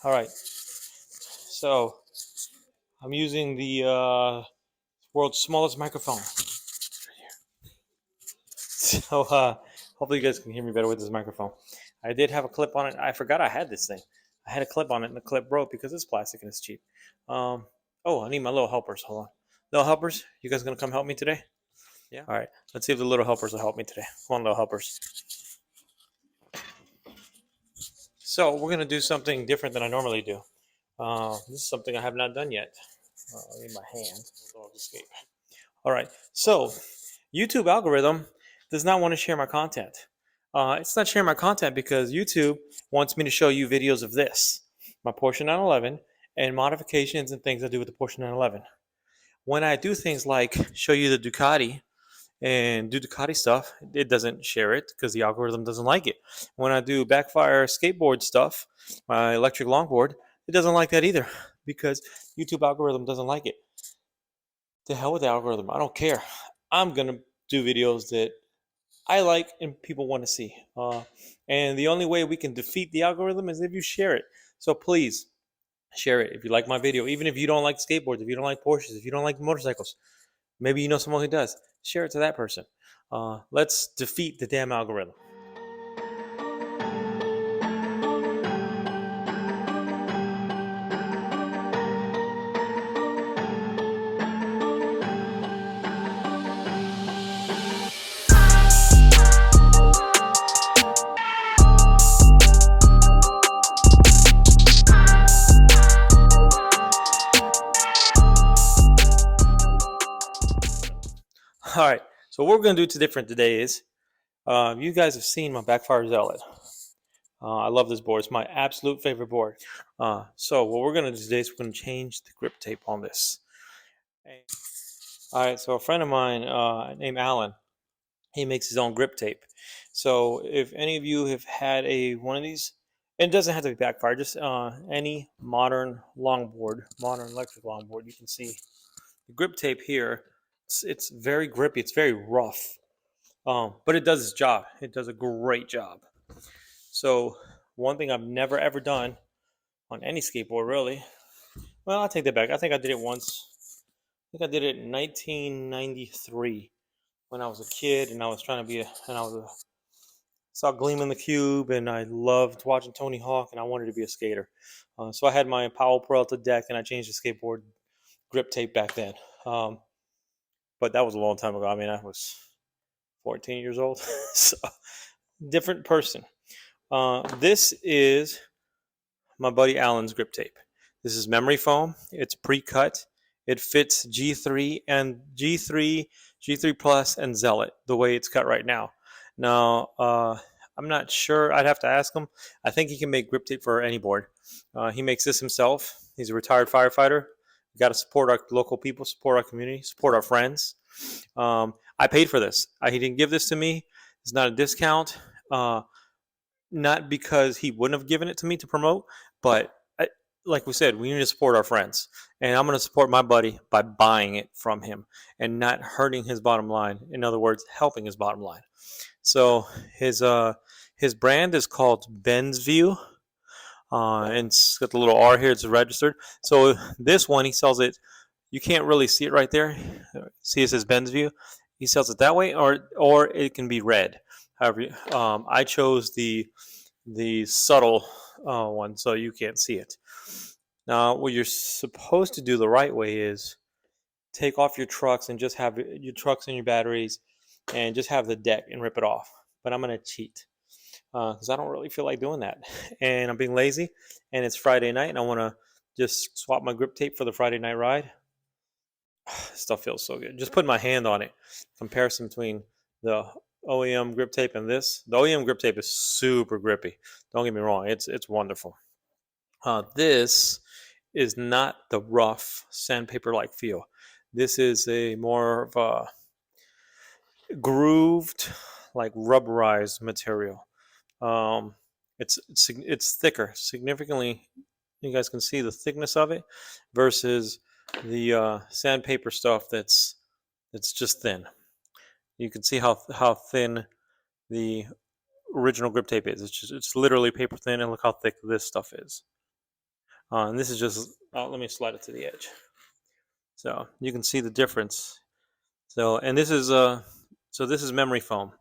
All right, so I'm using the world's smallest microphone. So hopefully you guys can hear me better with this microphone. I did have a clip on it. I forgot I had this thing. I had a clip on it, and the clip broke because it's plastic and it's cheap. Um, oh, I need my little helpers. Hold on, little helpers. You guys gonna come help me today? Yeah. All right. Let's see if the little helpers will help me today. Come on, little helpers. So we're gonna do something different than I normally do. This is something I have not done yet. I need my hand. Escape. All right. So YouTube algorithm does not want to share my content. It's not sharing my content because YouTube wants me to show you videos of this, my Porsche 911, and modifications and things I do with the Porsche 911. When I do things like show you the Ducati and do Ducati stuff, it doesn't share it because the algorithm doesn't like it. When I do Backfire skateboard stuff, my electric longboard, it doesn't like that either because YouTube algorithm doesn't like it. To hell with the algorithm. I don't care. I'm gonna do videos that I like and people want to see. And the only way we can defeat the algorithm is if you share it. So please share it if you like my video. Even if you don't like skateboards, if you don't like Porsches, if you don't like motorcycles, maybe you know someone who does. Share it to that person. Let's defeat the damn algorithm. All right. So what we're gonna do different today is, you guys have seen my Backfire Zealot. I love this board. It's my absolute favorite board. So what we're gonna do today is we're gonna change the grip tape on this. All right. So a friend of mine named Alan, he makes his own grip tape. So if any of you have had one of these, and it doesn't have to be Backfire, just any modern longboard, modern electric longboard, you can see the grip tape here. It's very grippy. It's very rough. But it does its job. It does a great job. So one thing I've never ever done on any skateboard, really. Well, I'll take that back. I think I did it once. I think I did it in 1993 when I was a kid, and I was trying to be saw Gleam in the Cube, and I loved watching Tony Hawk, and I wanted to be a skater. So I had my Powell Peralta deck, and I changed the skateboard grip tape back then. But that was a long time ago. I mean, I was 14 years old, so different person. This is my buddy Alan's grip tape. This is memory foam. It's pre-cut. It fits G3 and G3, G3 Plus, and Zealot the way it's cut right now. Now, I'm not sure. I'd have to ask him. I think he can make grip tape for any board. He makes this himself. He's a retired firefighter. We got to support our local people, support our community, support our friends. I paid for this. He didn't give this to me. It's not a discount. Not because he wouldn't have given it to me to promote, but like we said, we need to support our friends. And I'm going to support my buddy by buying it from him and not hurting his bottom line. In other words, helping his bottom line. So his brand is called Bensview. And it's got the little R here. It's registered. So this one, he sells it. You can't really see it right there. See, it says Bensview. He sells it that way, or it can be red. However, I chose the subtle one, so you can't see it. Now, what you're supposed to do the right way is take off your trucks and just have your trucks and your batteries, and just have the deck and rip it off. But I'm gonna cheat because I don't really feel like doing that, and I'm being lazy. And it's Friday night, and I want to just swap my grip tape for the Friday night ride. Stuff feels so good. Just putting my hand on it. Comparison between the OEM grip tape and this. The OEM grip tape is super grippy. Don't get me wrong. It's wonderful. This is not the rough sandpaper-like feel. This is a more of a grooved, like rubberized material. It's thicker, significantly. You guys can see the thickness of it versus the sandpaper stuff that's just thin. You can see how thin the original grip tape is. It's literally paper thin, and look how thick this stuff is. And this is just, let me slide it to the edge. So you can see the difference. So, and this is, so this is memory foam,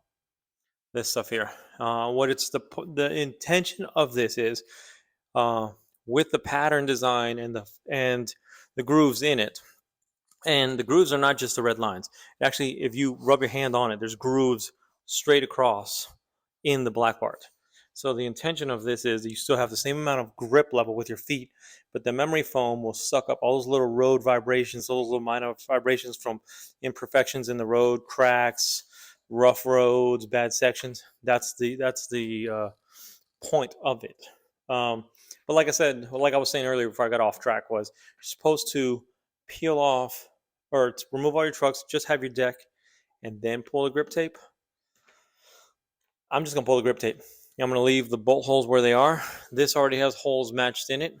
this stuff here. What it's the intention of this is, uh, with the pattern design and the grooves in it. And the grooves are not just the red lines. Actually, if you rub your hand on it, there's grooves straight across in the black part. So the intention of this is that you still have the same amount of grip level with your feet, but the memory foam will suck up all those little road vibrations, those little minor vibrations from imperfections in the road, cracks, rough roads, bad sections. That's the point of it. But like I said, like I was saying earlier before I got off track, was you're supposed to peel off or to remove all your trucks, just have your deck, and then pull the grip tape. I'm just gonna pull the grip tape. I'm gonna leave the bolt holes where they are. This already has holes matched in it,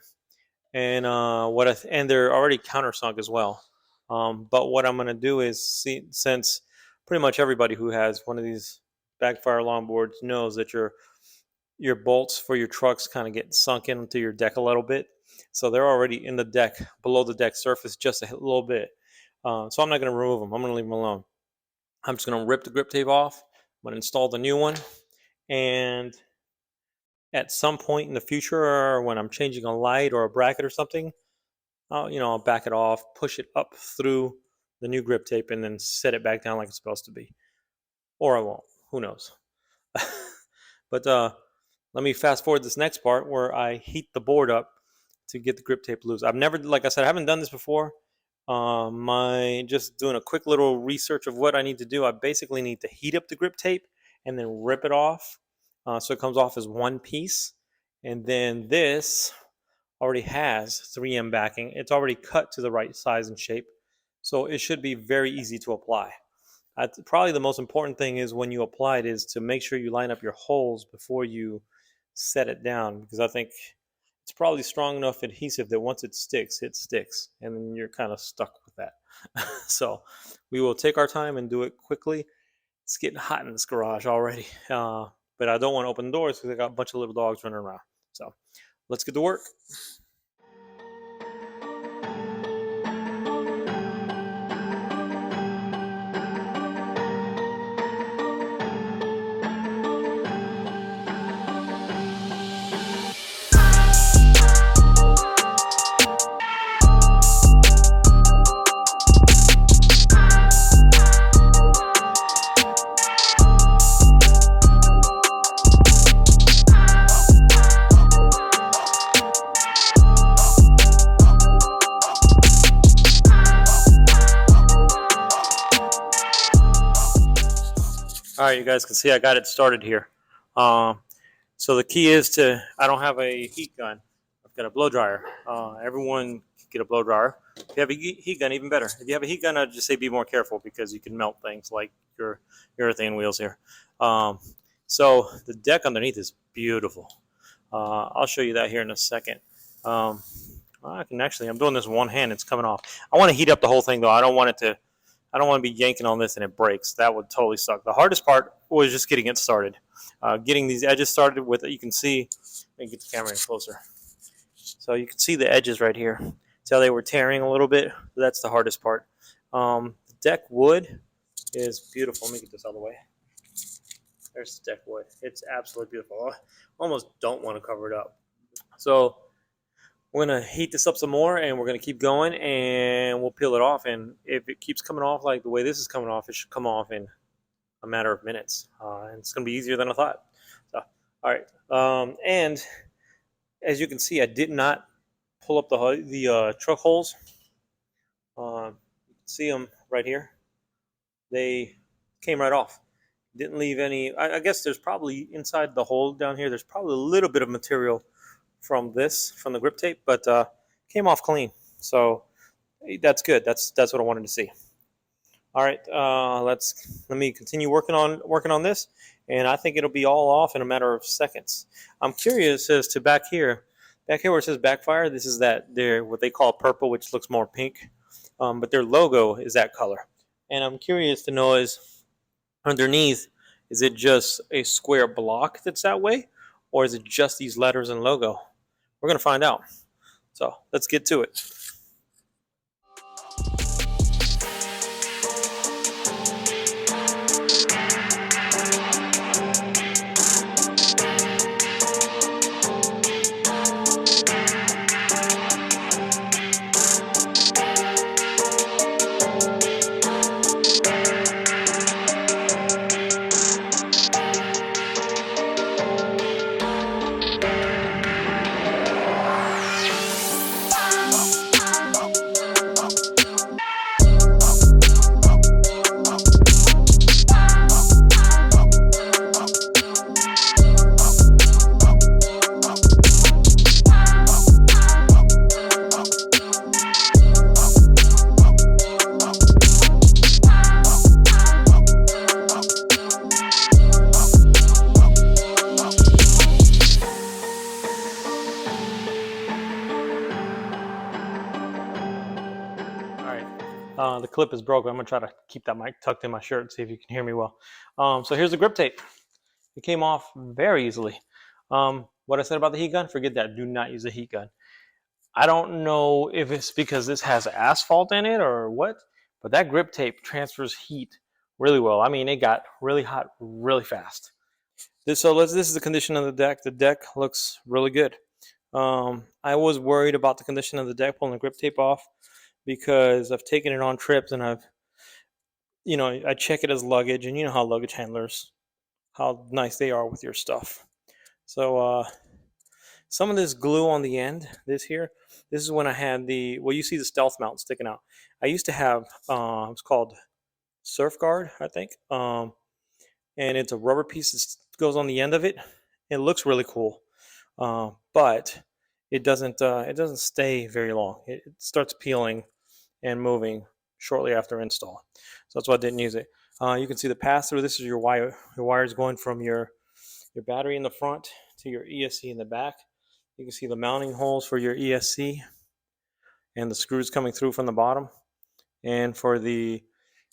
and and they're already countersunk as well. But what I'm gonna do is see, since pretty much everybody who has one of these Backfire longboards knows that your bolts for your trucks kind of get sunk into your deck a little bit. So they're already in the deck, below the deck surface, just a little bit. So I'm not going to remove them. I'm going to leave them alone. I'm just going to rip the grip tape off. I'm going to install the new one. And at some point in the future, or when I'm changing a light or a bracket or something, I'll back it off, push it up through the new grip tape, and then set it back down like it's supposed to be. Or I won't. Who knows? But let me fast forward this next part where I heat the board up to get the grip tape loose. I've never, like I said, I haven't done this before. Just doing a quick little research of what I need to do. I basically need to heat up the grip tape and then rip it off, so it comes off as one piece. And then this already has 3M backing. It's already cut to the right size and shape, so it should be very easy to apply. Probably the most important thing is when you apply it is to make sure you line up your holes before you set it down, because I think it's probably strong enough adhesive that once it sticks, and then you're kind of stuck with that. So we will take our time and do it quickly. It's getting hot in this garage already, but I don't want to open the doors because I got a bunch of little dogs running around. So let's get to work. All right, you guys can see I got it started here. So the key is I don't have a heat gun. I've got a blow dryer. Everyone can get a blow dryer. If you have a heat gun, even better. If you have a heat gun, I'd just say be more careful because you can melt things like your urethane wheels here. So the deck underneath is beautiful. I'll show you that here in a second. I'm doing this with one hand. It's coming off. I want to heat up the whole thing though. I don't want to be yanking on this and it breaks. That would totally suck. The hardest part was just getting it started. Getting these edges started with it. You can see, let me get the camera in closer. So you can see the edges right here. See how they were tearing a little bit? That's the hardest part. The deck wood is beautiful. Let me get this out of the way. There's the deck wood. It's absolutely beautiful. I almost don't want to cover it up. So we're going to heat this up some more, and we're going to keep going, and we'll peel it off. And if it keeps coming off like the way this is coming off, it should come off in a matter of minutes. And it's going to be easier than I thought. So, all right. And as you can see, I did not pull up the truck holes. You can see them right here. They came right off. Didn't leave any. I guess there's probably inside the hole down here, there's probably a little bit of material from the grip tape, but came off clean. So that's good. That's what I wanted to see. All right, let me continue working on this, and I think it'll be all off in a matter of seconds. I'm curious as to back here where it says Backfire. This is what they call purple, which looks more pink, but their logo is that color. And I'm curious to know is underneath, is it just a square block that's that way, or is it just these letters and logo? We're gonna find out. So let's get to it. The clip is broken. I'm gonna try to keep that mic tucked in my shirt and see if you can hear me well. So here's the grip tape. It came off very easily. What I said about the heat gun, forget that. Do not use a heat gun. I don't know if it's because this has asphalt in it or what, but that grip tape transfers heat really well. I mean, it got really hot really fast. This is the condition of the deck. The deck looks really good. I was worried about the condition of the deck pulling the grip tape off because I've taken it on trips and I check it as luggage, and you know how luggage handlers, how nice they are with your stuff. So some of this glue on the end, this is when I had you see the stealth mount sticking out. I used to have, it's called Surf Guard, I think. And it's a rubber piece that goes on the end of it. It looks really cool. But it doesn't stay very long. It starts peeling and moving shortly after install. So that's why I didn't use it. You can see the pass through. This is your wires going from your battery in the front to your ESC in the back. You can see the mounting holes for your ESC and the screws coming through from the bottom and for the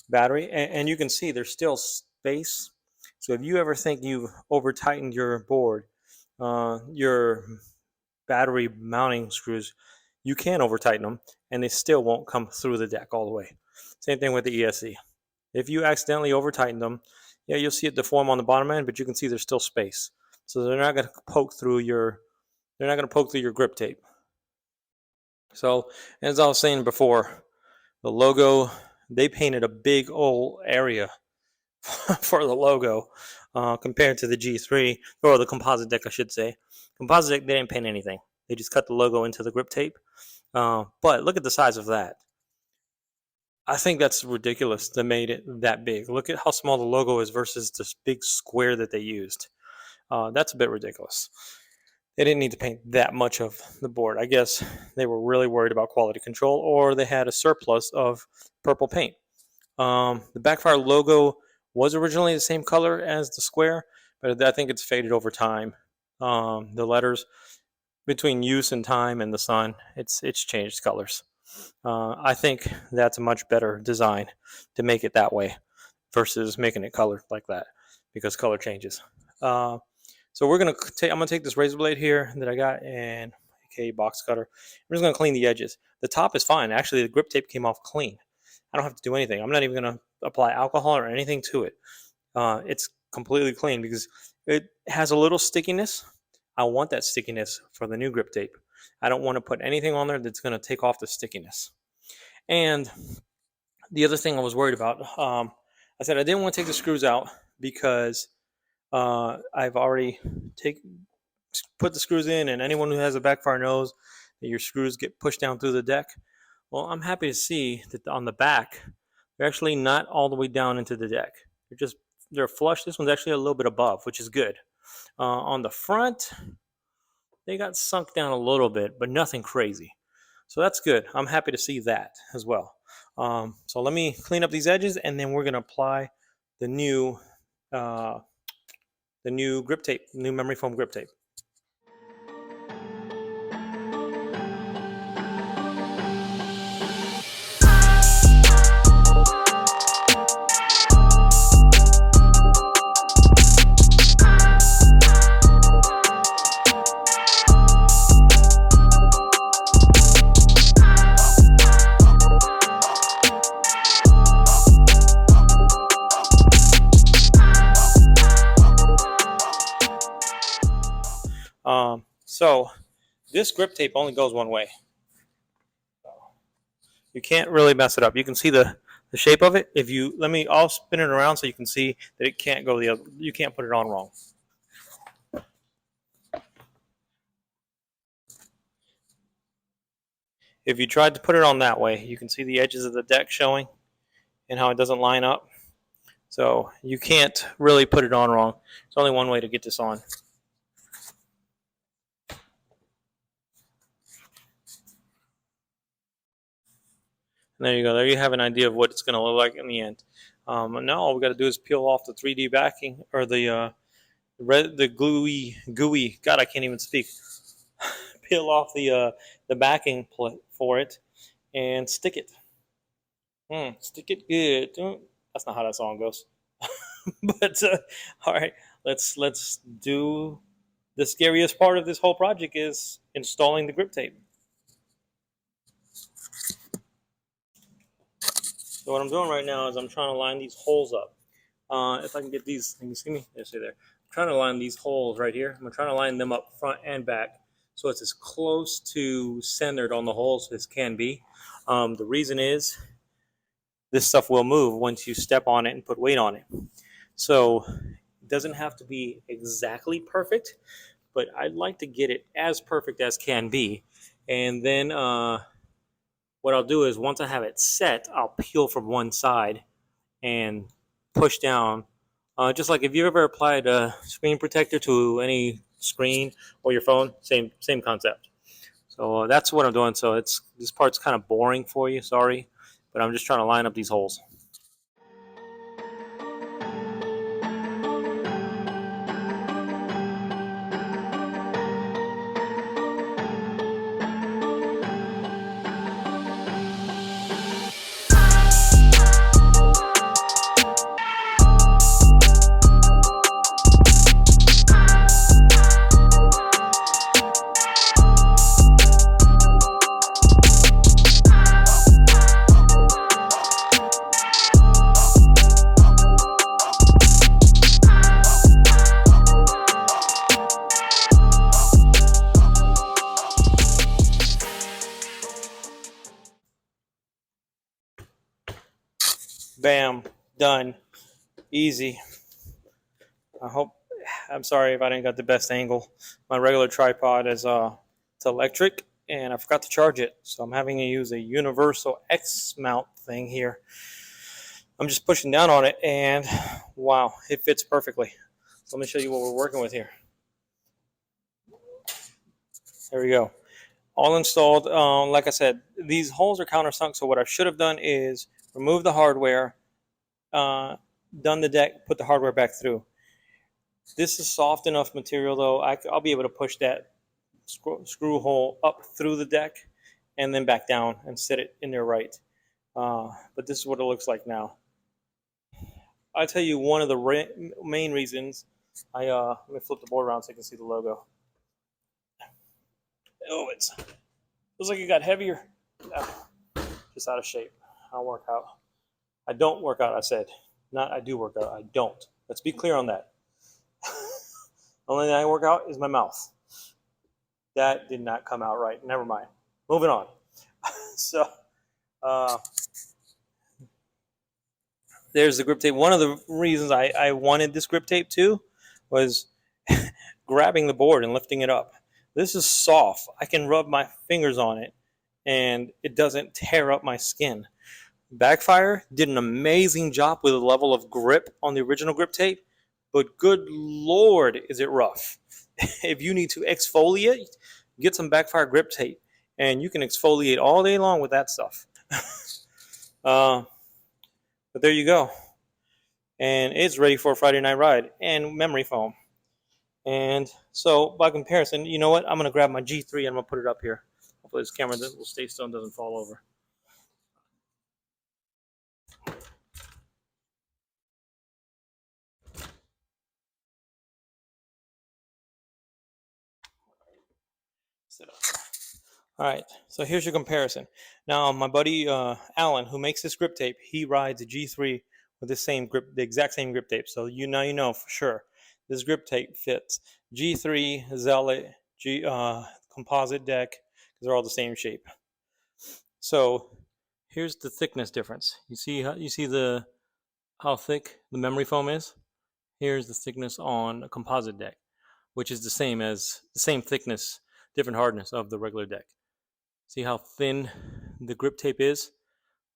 battery. And you can see there's still space. So if you ever think you've over tightened your board, your battery mounting screws, you can over tighten them and they still won't come through the deck all the way. Same thing with the ESC. If you accidentally over tighten them, yeah, you'll see it deform on the bottom end, but you can see there's still space. So they're not going to poke through your grip tape. So as I was saying before, the logo, they painted a big old area for the logo compared to the G3, or the composite deck, I should say. Composite deck, they didn't paint anything. They just cut the logo into the grip tape. But look at the size of that. I think that's ridiculous. They made it that big. Look at how small the logo is versus this big square that they used. That's a bit ridiculous. They didn't need to paint that much of the board. I guess they were really worried about quality control, or they had a surplus of purple paint. The Backfire logo was originally the same color as the square, but I think it's faded over time. The letters, between use and time and the sun, it's changed colors. I think that's a much better design to make it that way versus making it colored like that, because color changes. So I'm gonna take this razor blade here that I got and a box cutter. I'm just gonna clean the edges. The top is fine. Actually, the grip tape came off clean. I don't have to do anything. I'm not even gonna apply alcohol or anything to it. It's completely clean because it has a little stickiness. I want that stickiness for the new grip tape. I don't want to put anything on there that's going to take off the stickiness. And the other thing I was worried about, I said I didn't want to take the screws out because I've already put the screws in, and anyone who has a Backfire knows that your screws get pushed down through the deck. Well, I'm happy to see that on the back, they're actually not all the way down into the deck. They're flush. This one's actually a little bit above, which is good. On the front, they got sunk down a little bit, but nothing crazy. So that's good. I'm happy to see that as well. So let me clean up these edges, and then we're going to apply the new grip tape, new memory foam grip tape. This grip tape only goes one way. You can't really mess it up. You can see the shape of it. If you let me, I'll spin it around so you can see that it can't go the other. You can't put it on wrong. If you tried to put it on that way, you can see the edges of the deck showing and how it doesn't line up. So you can't really put it on wrong. There's only one way to get this on. And there you go. There you have an idea of what it's going to look like in the end. Now all we got to do is peel off the 3D backing or the gooey. God, I can't even speak. Peel off the backing for it and stick it. Stick it good. That's not how that song goes. But all right, let's do the scariest part of this whole project is installing the grip tape. So what I'm doing right now is I'm trying to line these holes up. If I can get these, can you see me? Yes, there. I'm trying to line these holes right here. I'm trying to line them up front and back so it's as close to centered on the holes as can be. The reason is this stuff will move once you step on it and put weight on it. So it doesn't have to be exactly perfect, but I'd like to get it as perfect as can be. And then what I'll do is once I have it set, I'll peel from one side and push down. Just like if you ever applied a screen protector to any screen or your phone, same concept. So that's what I'm doing. So this part's kind of boring for you, sorry, but I'm just trying to line up these holes. Bam, done, easy. I'm sorry if I didn't got the best angle. My regular tripod is it's electric and I forgot to charge it, so I'm having to use a universal X mount thing here. I'm just pushing down on it and wow, it fits perfectly. So let me show you what we're working with here. There we go. All installed. Like I said, these holes are countersunk, so what I should have done is remove the hardware, done the deck, put the hardware back through. This is soft enough material though, I'll be able to push that screw hole up through the deck and then back down and set it in there right. But this is what it looks like now. I'll tell you one of the main reasons. Let me flip the board around so you can see the logo. Oh, it looks like it got heavier. Just out of shape. I don't work out. I don't work out, I said. Not I do work out. I don't. Let's be clear on that. Only thing I work out is my mouth. That did not come out right. Never mind. Moving on. So, there's the grip tape. One of the reasons I wanted this grip tape too was grabbing the board and lifting it up. This is soft. I can rub my fingers on it and it doesn't tear up my skin. Backfire did an amazing job with the level of grip on the original grip tape, but good Lord, is it rough. If you need to exfoliate, get some Backfire grip tape and you can exfoliate all day long with that stuff. But there you go. And it's ready for a Friday night ride and memory foam. And so by comparison, you know what? I'm going to grab my G3 and I'm going to put it up here. Hopefully this camera will stay still and doesn't fall over. Sit up. All right, so here's your comparison. Now, my buddy Alan, who makes this grip tape, he rides a G3 with the same grip, the exact same grip tape. So you know for sure this grip tape fits. G3 Zealot, composite deck because they're all the same shape. So here's the thickness difference. You see how thick the memory foam is? Here's the thickness on a composite deck, which is the same thickness, different hardness of the regular deck. See how thin the grip tape is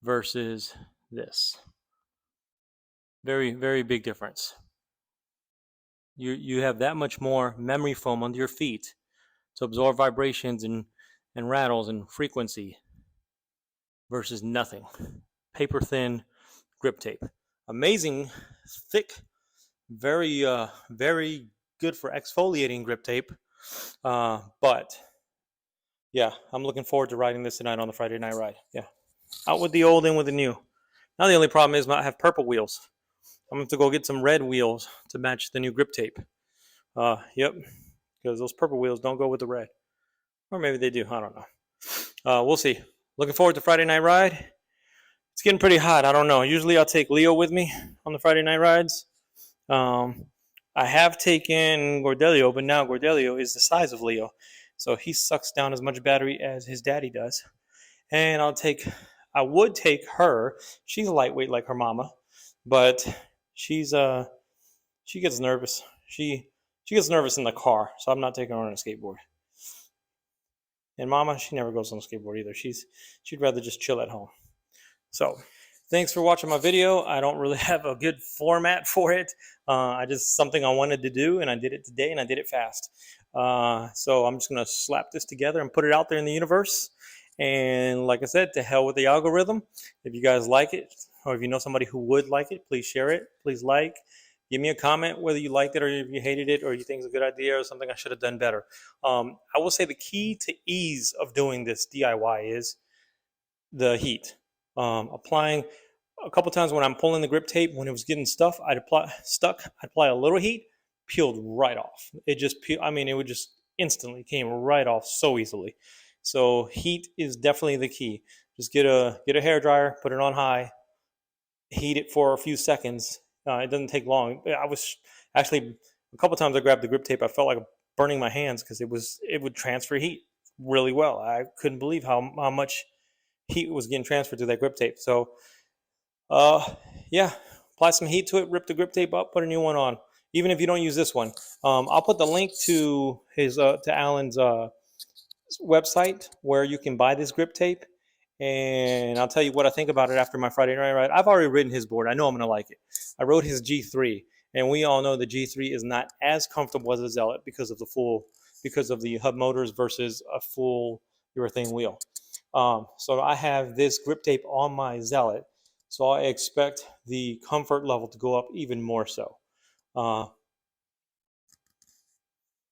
versus this. Very, very big difference. You have that much more memory foam under your feet to absorb vibrations and rattles and frequency versus nothing. Paper thin grip tape. Amazing, thick, very good for exfoliating grip tape. But yeah, I'm looking forward to riding this tonight on the Friday night ride. Yeah, out with the old, in with the new. Now the only problem is I have purple wheels. I'm going to go get some red wheels to match the new grip tape. Yep, because those purple wheels don't go with the red. Or maybe they do, I don't know. We'll see. Looking forward to Friday night ride. It's getting pretty hot, I don't know. Usually I'll take Leo with me on the Friday night rides. I have taken Gordelio, but now Gordelio is the size of Leo. So he sucks down as much battery as his daddy does. And I would take her. She's lightweight like her mama, but she gets nervous. She gets nervous in the car, so I'm not taking her on a skateboard. And mama, she never goes on a skateboard either. She'd rather just chill at home. So thanks for watching my video. I don't really have a good format for it. I just something I wanted to do, and I did it today, and I did it fast. So I'm just going to slap this together and put it out there in the universe. And like I said, to hell with the algorithm. If you guys like it, or if you know somebody who would like it, please share it. Please like. Give me a comment whether you liked it or if you hated it or you think it's a good idea or something I should have done better. I will say the key to ease of doing this DIY is the heat. Applying a couple times when I'm pulling the grip tape, when it was getting I'd apply a little heat, peeled right off. It just it would just instantly came right off so easily. So heat is definitely the key. Just get a hair dryer, put it on high, heat it for a few seconds. It doesn't take long. I was actually a couple times I grabbed the grip tape, I felt like burning my hands because it would transfer heat really well. I couldn't believe how much heat was getting transferred to that grip tape. So yeah, apply some heat to it, rip the grip tape up, put a new one on. Even if you don't use this one, I'll put the link to Alan's website where you can buy this grip tape, and I'll tell you what I think about it after my Friday night ride. I've already ridden his board. I know I'm gonna like it. I rode his G3, and we all know the G3 is not as comfortable as a Zealot because of the hub motors versus a full urethane wheel. So I have this grip tape on my Zealot, so I expect the comfort level to go up even more so.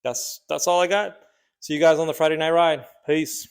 That's all I got. See you guys on the Friday night ride. Peace.